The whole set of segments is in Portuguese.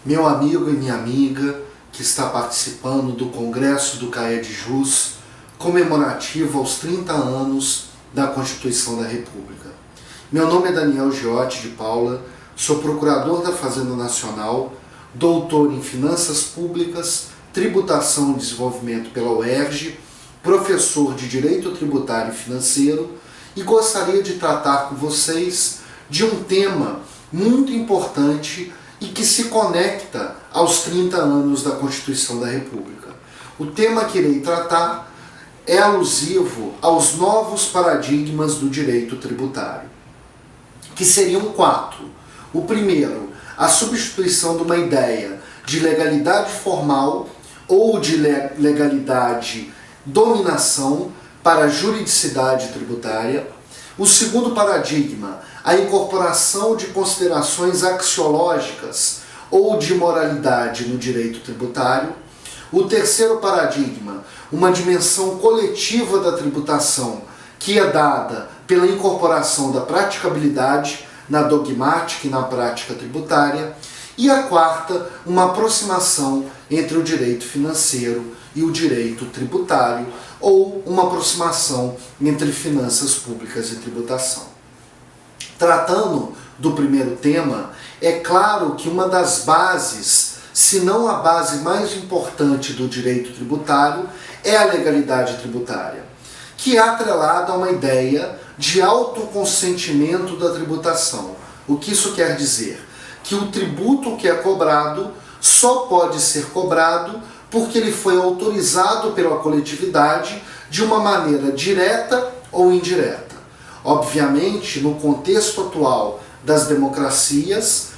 meu amigo e minha amiga que está participando do Congresso do CAEDJUS comemorativo aos 30 anos da Constituição da República. Meu nome é Daniel Giotti de Paula, sou procurador da Fazenda Nacional, doutor em Finanças Públicas, Tributação e Desenvolvimento pela UERJ, professor de Direito Tributário e Financeiro e gostaria de tratar com vocês de um tema muito importante e que se conecta aos 30 anos da Constituição da República. O tema que irei tratar é alusivo aos novos paradigmas do direito tributário, que seriam 4. O primeiro, a substituição de uma ideia de legalidade formal ou de legalidade dominação para juridicidade tributária. O segundo paradigma, a incorporação de considerações axiológicas ou de moralidade no direito tributário. O terceiro paradigma, uma dimensão coletiva da tributação que é dada pela incorporação da praticabilidade na dogmática e na prática tributária. E a quarta, uma aproximação entre o direito financeiro e o direito tributário, ou uma aproximação entre finanças públicas e tributação. Tratando do primeiro tema, é claro que uma das bases, se não a base mais importante do direito tributário, é a legalidade tributária, que é atrelada a uma ideia de autoconsentimento da tributação. O que isso quer dizer? Que o tributo que é cobrado só pode ser cobrado porque ele foi autorizado pela coletividade de uma maneira direta ou indireta. Obviamente, no contexto atual das democracias,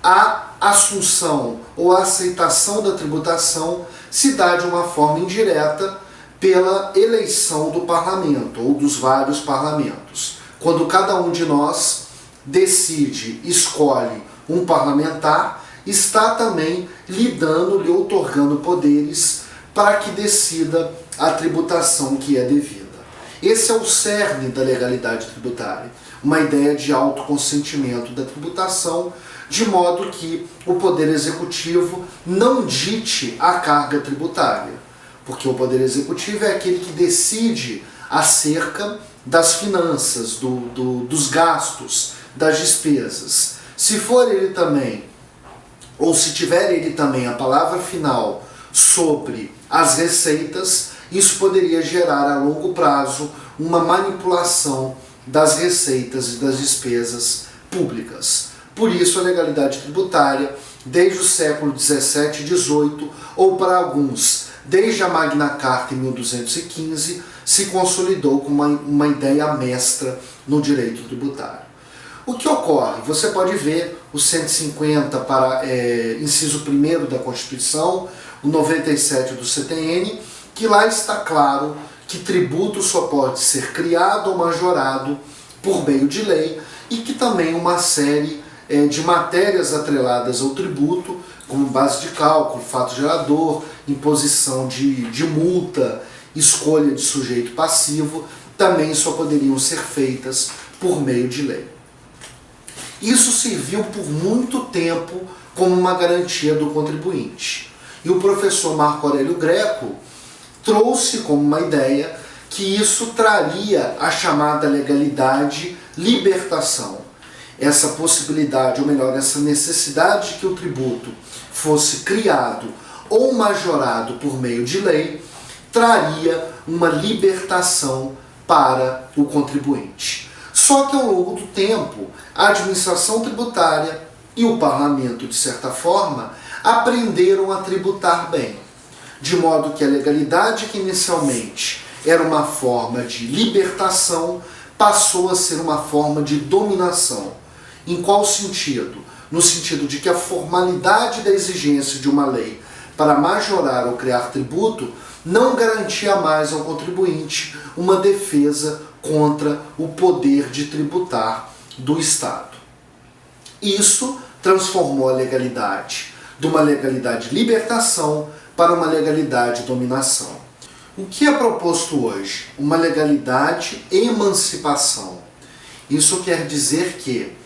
a assunção ou a aceitação da tributação se dá de uma forma indireta pela eleição do parlamento ou dos vários parlamentos. Quando cada um de nós decide, escolhe um parlamentar, está também lhe dando, lhe outorgando poderes para que decida a tributação que é devida. Esse é o cerne da legalidade tributária, uma ideia de autoconsentimento da tributação, de modo que o Poder Executivo não dite a carga tributária, porque o Poder Executivo é aquele que decide acerca das finanças, dos gastos, das despesas. Se for ele também, ou se tiver ele também a palavra final sobre as receitas, isso poderia gerar a longo prazo uma manipulação das receitas e das despesas públicas. Por isso a legalidade tributária, desde o século XVII e XVIII, ou para alguns, desde a Magna Carta em 1215, se consolidou como uma ideia mestra no direito tributário. O que ocorre? Você pode ver o 150 para inciso 1º da Constituição, o 97 do CTN, que lá está claro que tributo só pode ser criado ou majorado por meio de lei e que também uma série de matérias atreladas ao tributo, como base de cálculo, fato gerador, imposição de multa, escolha de sujeito passivo, também só poderiam ser feitas por meio de lei. Isso serviu por muito tempo como uma garantia do contribuinte. E o professor Marco Aurélio Greco trouxe como uma ideia que isso traria a chamada legalidade libertação. Essa possibilidade, ou melhor, essa necessidade de que o tributo fosse criado ou majorado por meio de lei, traria uma libertação para o contribuinte. Só que ao longo do tempo, a administração tributária e o parlamento, de certa forma, aprenderam a tributar bem, de modo que a legalidade, que inicialmente era uma forma de libertação, passou a ser uma forma de dominação. Em qual sentido? No sentido de que a formalidade da exigência de uma lei para majorar ou criar tributo não garantia mais ao contribuinte uma defesa contra o poder de tributar do Estado. Isso transformou a legalidade de uma legalidade libertação para uma legalidade dominação. O que é proposto hoje? Uma legalidade emancipação. Isso quer dizer que,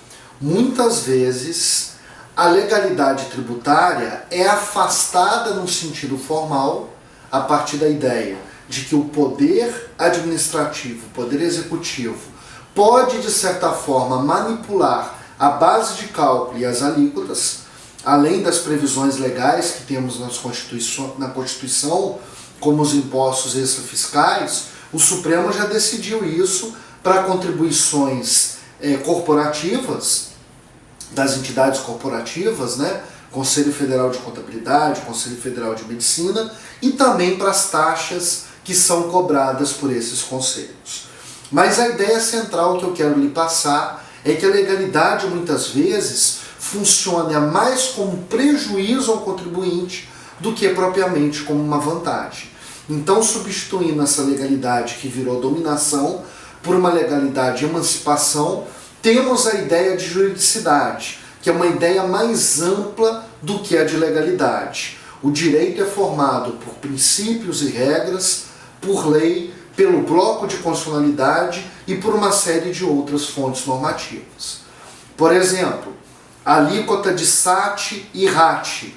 muitas vezes, a legalidade tributária é afastada no sentido formal a partir da ideia de que o poder administrativo, o poder executivo, pode, de certa forma, manipular a base de cálculo e as alíquotas, além das previsões legais que temos na Constituição, como os impostos extrafiscais. O Supremo já decidiu isso para contribuições corporativas, das entidades corporativas, né? Conselho Federal de Contabilidade, Conselho Federal de Medicina, e também para as taxas que são cobradas por esses conselhos. Mas a ideia central que eu quero lhe passar é que a legalidade muitas vezes funciona mais como prejuízo ao contribuinte do que propriamente como uma vantagem. Então, substituindo essa legalidade que virou dominação por uma legalidade de emancipação, temos a ideia de juridicidade, que é uma ideia mais ampla do que a de legalidade. O direito é formado por princípios e regras, por lei, pelo bloco de constitucionalidade e por uma série de outras fontes normativas. Por exemplo, a alíquota de SAT e RAT.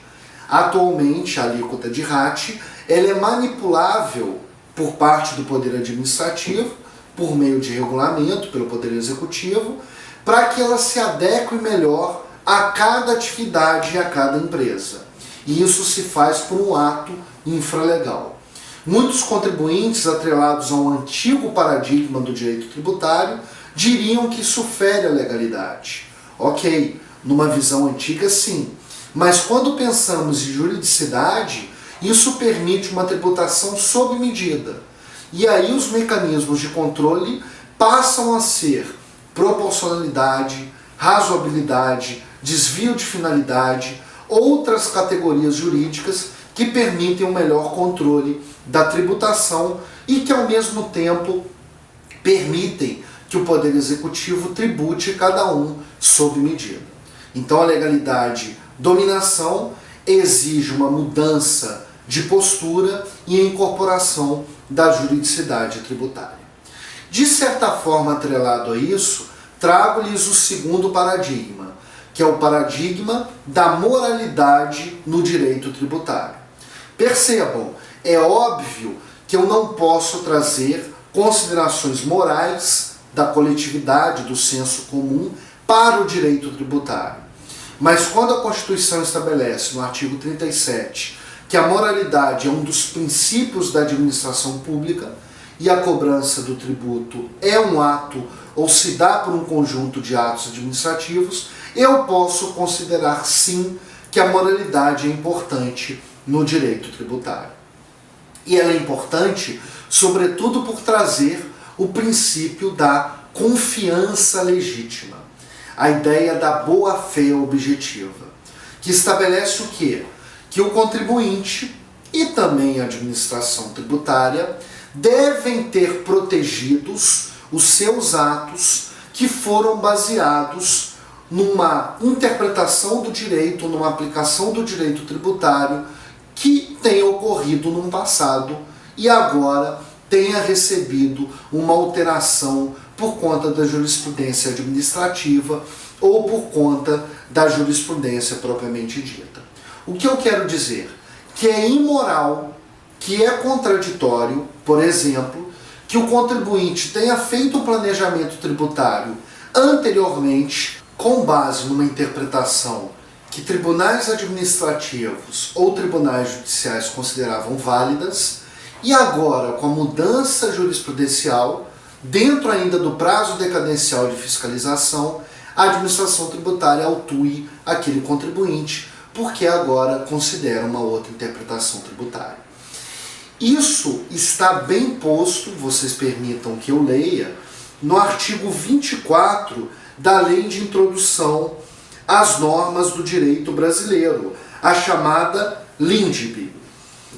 Atualmente, a alíquota de RAT ela é manipulável por parte do Poder Administrativo, por meio de regulamento, pelo Poder Executivo, para que ela se adeque melhor a cada atividade e a cada empresa. E isso se faz por um ato infralegal. Muitos contribuintes atrelados ao antigo paradigma do direito tributário diriam que isso fere a legalidade. Ok, numa visão antiga sim, mas quando pensamos em juridicidade, isso permite uma tributação sob medida. E aí os mecanismos de controle passam a ser proporcionalidade, razoabilidade, desvio de finalidade, outras categorias jurídicas que permitem um melhor controle da tributação e que ao mesmo tempo permitem que o Poder Executivo tribute cada um sob medida. Então a legalidade dominação exige uma mudança de postura e a incorporação da juridicidade tributária. De certa forma, atrelado a isso, trago-lhes o segundo paradigma, que é o paradigma da moralidade no direito tributário. Percebam, é óbvio que eu não posso trazer considerações morais da coletividade, do senso comum, para o direito tributário. Mas quando a Constituição estabelece, no artigo 37, que a moralidade é um dos princípios da administração pública e a cobrança do tributo é um ato ou se dá por um conjunto de atos administrativos, eu posso considerar sim que a moralidade é importante no direito tributário. E ela é importante, sobretudo, por trazer o princípio da confiança legítima, a ideia da boa-fé objetiva, que estabelece o quê? Que o contribuinte e também a administração tributária devem ter protegidos os seus atos que foram baseados numa interpretação do direito, numa aplicação do direito tributário que tenha ocorrido num passado e agora tenha recebido uma alteração por conta da jurisprudência administrativa ou por conta da jurisprudência propriamente dita. O que eu quero dizer? Que é imoral, que é contraditório, por exemplo, que o contribuinte tenha feito um planejamento tributário anteriormente com base numa interpretação que tribunais administrativos ou tribunais judiciais consideravam válidas e agora, com a mudança jurisprudencial, dentro ainda do prazo decadencial de fiscalização, a administração tributária autue aquele contribuinte porque agora considera uma outra interpretação tributária. Isso está bem posto, vocês permitam que eu leia, no artigo 24 da Lei de Introdução às Normas do Direito Brasileiro, a chamada LINDB.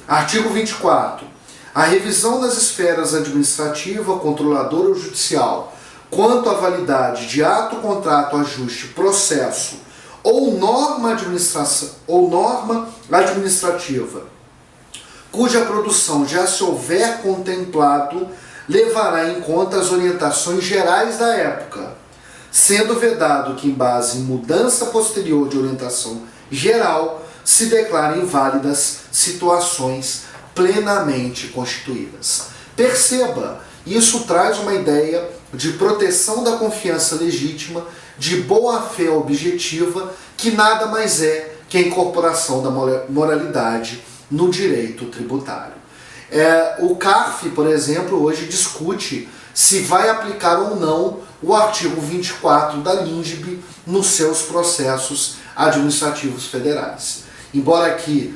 Artigo 24. A revisão das esferas administrativa, controladora ou judicial quanto à validade de ato, contrato, ajuste, processo ou norma administrativa cuja produção já se houver contemplado levará em conta as orientações gerais da época, sendo vedado que, em base em mudança posterior de orientação geral, se declarem inválidas situações plenamente constituídas. Perceba, isso traz uma ideia de proteção da confiança legítima, de boa-fé objetiva, que nada mais é que a incorporação da moralidade no direito tributário. O CARF, por exemplo, hoje discute se vai aplicar ou não o artigo 24 da LINDB nos seus processos administrativos federais. Embora aqui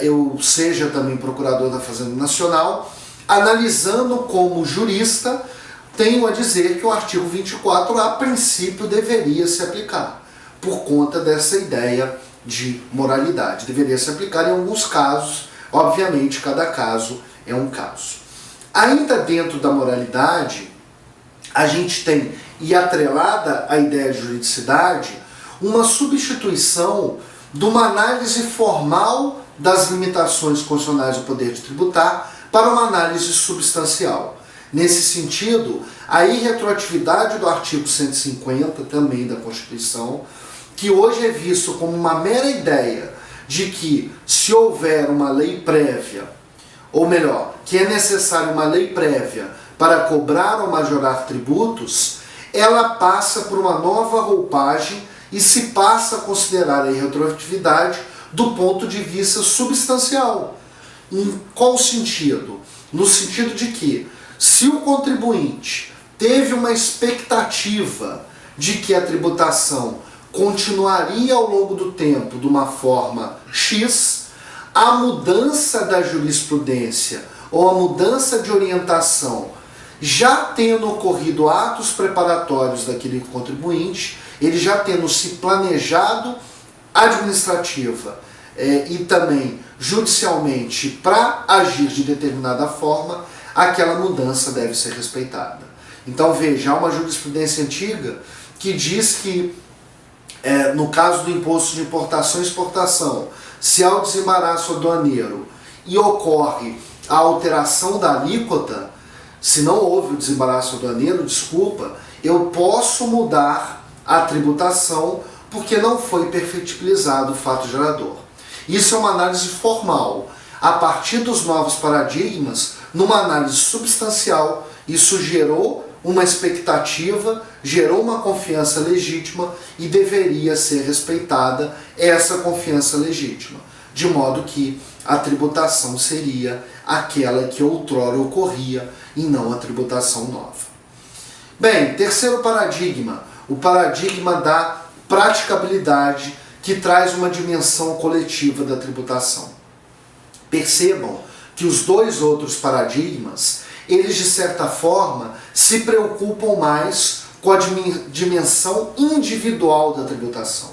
eu seja também procurador da Fazenda Nacional, analisando como jurista, tenho a dizer que o artigo 24, a princípio, deveria se aplicar, por conta dessa ideia de moralidade. Deveria se aplicar em alguns casos, obviamente, cada caso é um caso. Ainda dentro da moralidade, a gente tem, e atrelada à ideia de juridicidade, uma substituição de uma análise formal das limitações constitucionais do poder de tributar para uma análise substancial. Nesse sentido, a irretroatividade do artigo 150, também da Constituição, que hoje é visto como uma mera ideia de que, se houver uma lei prévia, ou melhor, que é necessária uma lei prévia para cobrar ou majorar tributos, ela passa por uma nova roupagem e se passa a considerar a irretroatividade do ponto de vista substancial. Em qual sentido? No sentido de que, se o contribuinte teve uma expectativa de que a tributação continuaria ao longo do tempo de uma forma X, a mudança da jurisprudência ou a mudança de orientação, já tendo ocorrido atos preparatórios daquele contribuinte, ele já tendo se planejado administrativa e também judicialmente para agir de determinada forma, aquela mudança deve ser respeitada. Então veja, há uma jurisprudência antiga que diz que no caso do imposto de importação e exportação, se ao desembaraço aduaneiro e ocorre a alteração da alíquota, se não houve o desembaraço aduaneiro, desculpa, eu posso mudar a tributação porque não foi perfectibilizado o fato gerador. Isso é uma análise formal. A partir dos novos paradigmas, numa análise substancial, isso gerou uma expectativa, gerou uma confiança legítima e deveria ser respeitada essa confiança legítima, de modo que a tributação seria aquela que outrora ocorria e não a tributação nova. Bem, terceiro paradigma, o paradigma da praticabilidade, que traz uma dimensão coletiva da tributação. Percebam que os dois outros paradigmas, eles de certa forma se preocupam mais com a dimensão individual da tributação,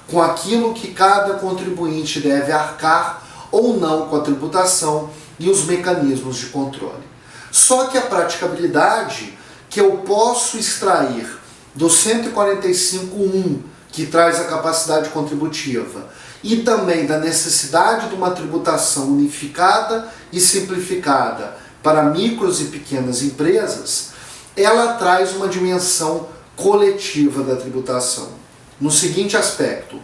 com aquilo que cada contribuinte deve arcar ou não com a tributação e os mecanismos de controle. Só que a praticabilidade que eu posso extrair do 145.1, que traz a capacidade contributiva, e também da necessidade de uma tributação unificada e simplificada para micros e pequenas empresas, ela traz uma dimensão coletiva da tributação. No seguinte aspecto,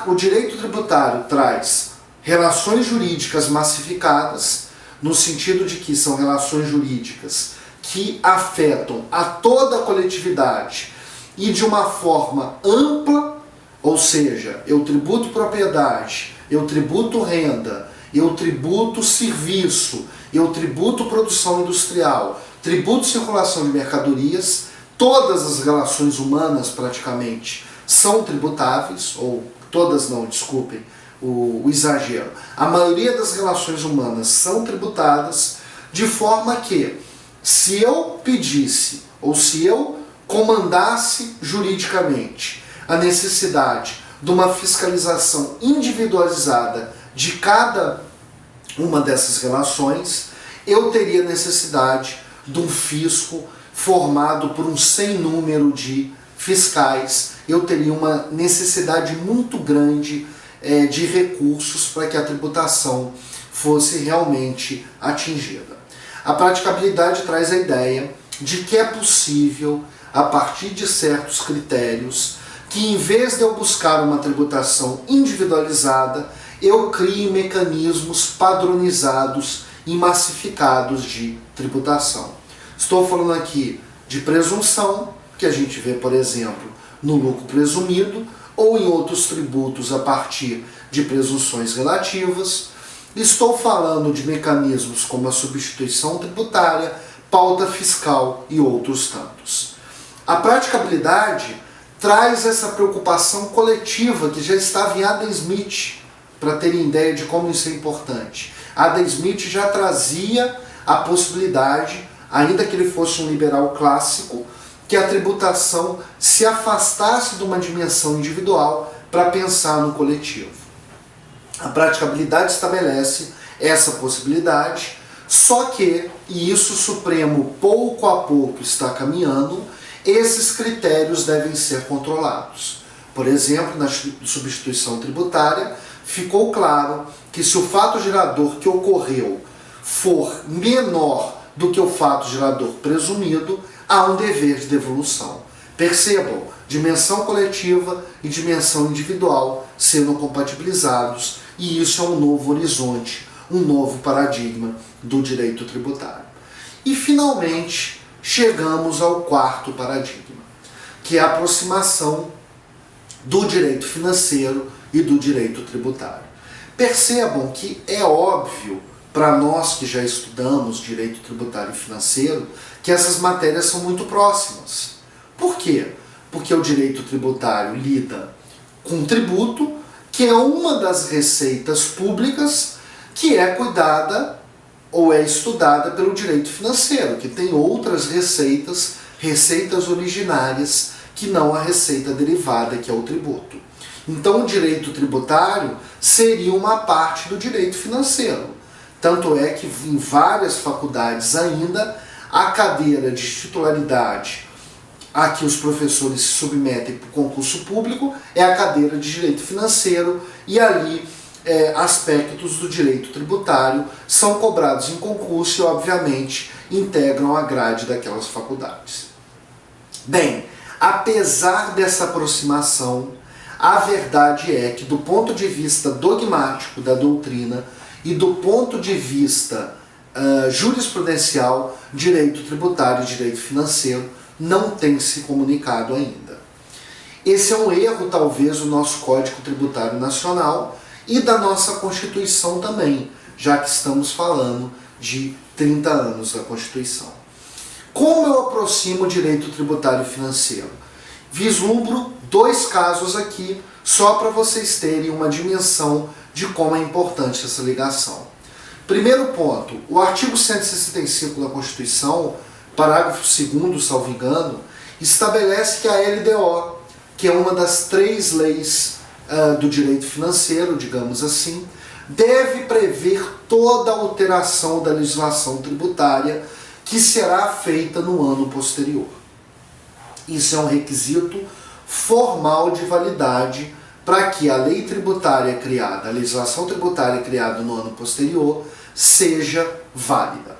o direito tributário traz relações jurídicas massificadas, no sentido de que são relações jurídicas que afetam a toda a coletividade e de uma forma ampla, ou seja, eu tributo propriedade, eu tributo renda, eu tributo serviço, eu tributo produção industrial, tributo circulação de mercadorias, todas as relações humanas praticamente são tributáveis, ou todas não, desculpem o exagero. A maioria das relações humanas são tributadas, de forma que, se eu pedisse, ou se eu comandasse juridicamente a necessidade de uma fiscalização individualizada de cada uma dessas relações, eu teria necessidade de um fisco formado por um sem número de fiscais, eu teria uma necessidade muito grande de recursos para que a tributação fosse realmente atingida. A praticabilidade traz a ideia de que é possível a partir de certos critérios, que em vez de eu buscar uma tributação individualizada, eu crie mecanismos padronizados e massificados de tributação. Estou falando aqui de presunção, que a gente vê, por exemplo, no lucro presumido, ou em outros tributos a partir de presunções relativas. Estou falando de mecanismos como a substituição tributária, pauta fiscal e outros tantos. A praticabilidade traz essa preocupação coletiva que já estava em Adam Smith, para terem ideia de como isso é importante. Adam Smith já trazia a possibilidade, ainda que ele fosse um liberal clássico, que a tributação se afastasse de uma dimensão individual para pensar no coletivo. A praticabilidade estabelece essa possibilidade, só que, e isso o Supremo pouco a pouco está caminhando, esses critérios devem ser controlados. Por exemplo, na substituição tributária, ficou claro que se o fato gerador que ocorreu for menor do que o fato gerador presumido, há um dever de devolução. Percebam, dimensão coletiva e dimensão individual sendo compatibilizados, e isso é um novo horizonte, um novo paradigma do direito tributário. E finalmente chegamos ao quarto paradigma, que é a aproximação do direito financeiro e do direito tributário. Percebam que é óbvio para nós que já estudamos direito tributário e financeiro que essas matérias são muito próximas. Por quê? Porque o direito tributário lida com tributo, que é uma das receitas públicas que é cuidada ou é estudada pelo direito financeiro, que tem outras receitas originárias, que não a receita derivada, que é o tributo. Então o direito tributário seria uma parte do direito financeiro. Tanto é que em várias faculdades ainda, a cadeira de titularidade a que os professores se submetem para o concurso público é a cadeira de direito financeiro, e ali aspectos do direito tributário são cobrados em concurso e, obviamente, integram a grade daquelas faculdades. Bem, apesar dessa aproximação, a verdade é que, do ponto de vista dogmático da doutrina e do ponto de vista jurisprudencial, direito tributário e direito financeiro não têm se comunicado ainda. Esse é um erro, talvez, do nosso Código Tributário Nacional e da nossa Constituição também, já que estamos falando de 30 anos da Constituição. Como eu aproximo o direito tributário e financeiro? Vislumbro dois casos aqui, só para vocês terem uma dimensão de como é importante essa ligação. Primeiro ponto, o artigo 165 da Constituição, parágrafo 2º, salvo engano, estabelece que a LDO, que é uma das 3 leis do direito financeiro, digamos assim, deve prever toda alteração da legislação tributária que será feita no ano posterior. Isso é um requisito formal de validade para que a lei tributária criada, a legislação tributária criada no ano posterior, seja válida.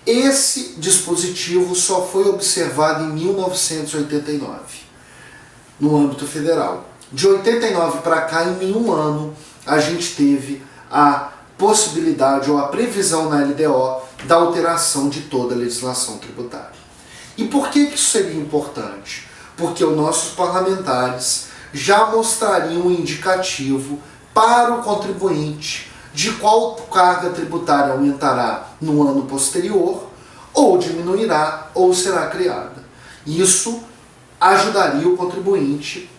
Esse dispositivo só foi observado em 1989, no âmbito federal. De 89 para cá, em nenhum ano, a gente teve a possibilidade ou a previsão na LDO da alteração de toda a legislação tributária. E por que isso seria importante? Porque os nossos parlamentares já mostrariam um indicativo para o contribuinte de qual carga tributária aumentará no ano posterior, ou diminuirá, ou será criada. Isso ajudaria o contribuinte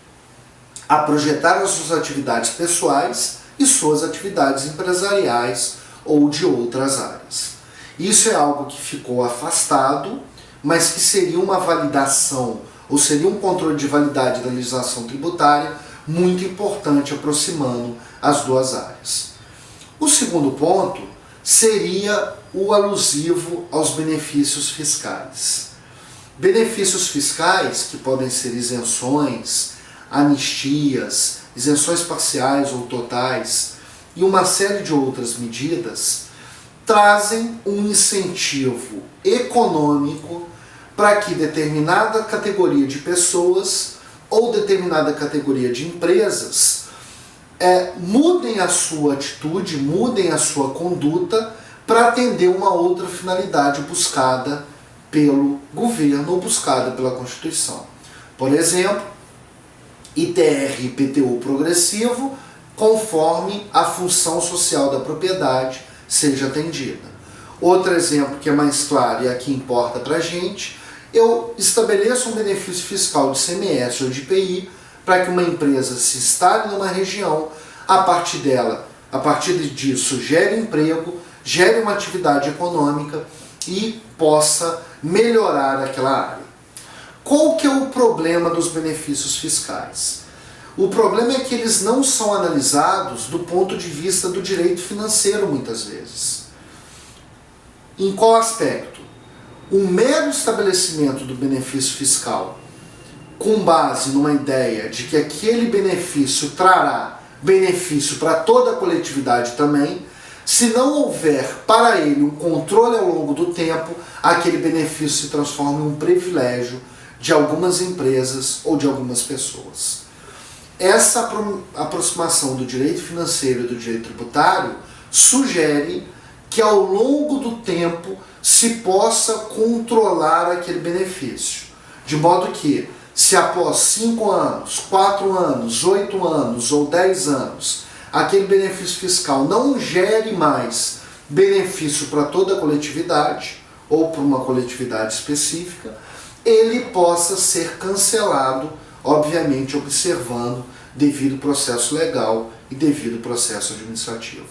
a projetar as suas atividades pessoais e suas atividades empresariais ou de outras áreas. Isso é algo que ficou afastado, mas que seria uma validação, ou seria um controle de validade da legislação tributária muito importante, aproximando as duas áreas. O segundo ponto seria o alusivo aos benefícios fiscais. Benefícios fiscais, que podem ser isenções, anistias, isenções parciais ou totais, e uma série de outras medidas, trazem um incentivo econômico para que determinada categoria de pessoas ou determinada categoria de empresas mudem a sua atitude, mudem a sua conduta para atender uma outra finalidade buscada pelo governo ou buscada pela Constituição. Por exemplo, ITR e IPTU progressivo, conforme a função social da propriedade seja atendida. Outro exemplo que é mais claro e aqui importa para a gente, eu estabeleço um benefício fiscal de ICMS ou de IPI para que uma empresa se instale numa região, a partir disso gere emprego, gere uma atividade econômica e possa melhorar aquela área. Qual que é o problema dos benefícios fiscais? O problema é que eles não são analisados do ponto de vista do direito financeiro muitas vezes. Em qual aspecto? O mero estabelecimento do benefício fiscal com base numa ideia de que aquele benefício trará benefício para toda a coletividade também, se não houver para ele um controle ao longo do tempo, aquele benefício se transforma em um privilégio de algumas empresas ou de algumas pessoas. Essa aproximação do direito financeiro e do direito tributário sugere que ao longo do tempo se possa controlar aquele benefício, de modo que, se após 5 anos, 4 anos, 8 anos ou 10 anos, aquele benefício fiscal não gere mais benefício para toda a coletividade ou para uma coletividade específica, ele possa ser cancelado, obviamente observando devido processo legal e devido processo administrativo.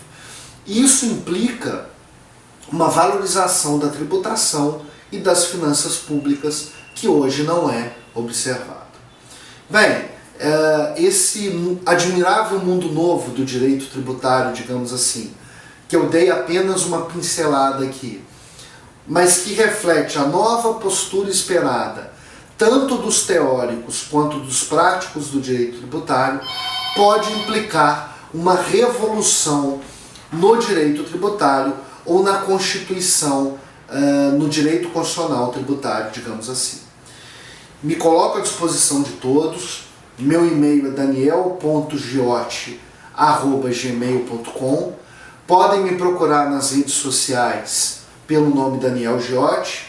Isso implica uma valorização da tributação e das finanças públicas que hoje não é observado. Bem, esse admirável mundo novo do direito tributário, digamos assim, que eu dei apenas uma pincelada aqui, mas que reflete a nova postura esperada, tanto dos teóricos quanto dos práticos do direito tributário, pode implicar uma revolução no direito tributário ou na Constituição, no direito constitucional tributário, digamos assim. Me coloco à disposição de todos. Meu e-mail é daniel.giotti@gmail.com. Podem me procurar nas redes sociais pelo nome Daniel Giotti,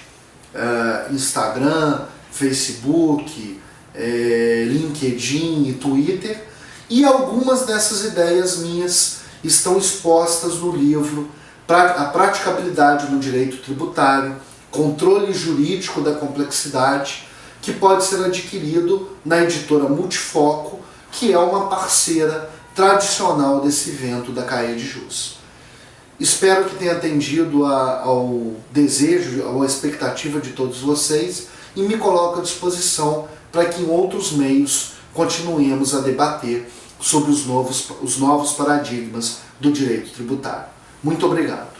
Instagram, Facebook, LinkedIn e Twitter. E algumas dessas ideias minhas estão expostas no livro A Praticabilidade no Direito Tributário, Controle Jurídico da Complexidade, que pode ser adquirido na editora Multifoco, que é uma parceira tradicional desse evento da CAE de Jus. Espero que tenha atendido ao desejo, à expectativa de todos vocês e me coloco à disposição para que em outros meios continuemos a debater sobre os novos paradigmas do direito tributário. Muito obrigado.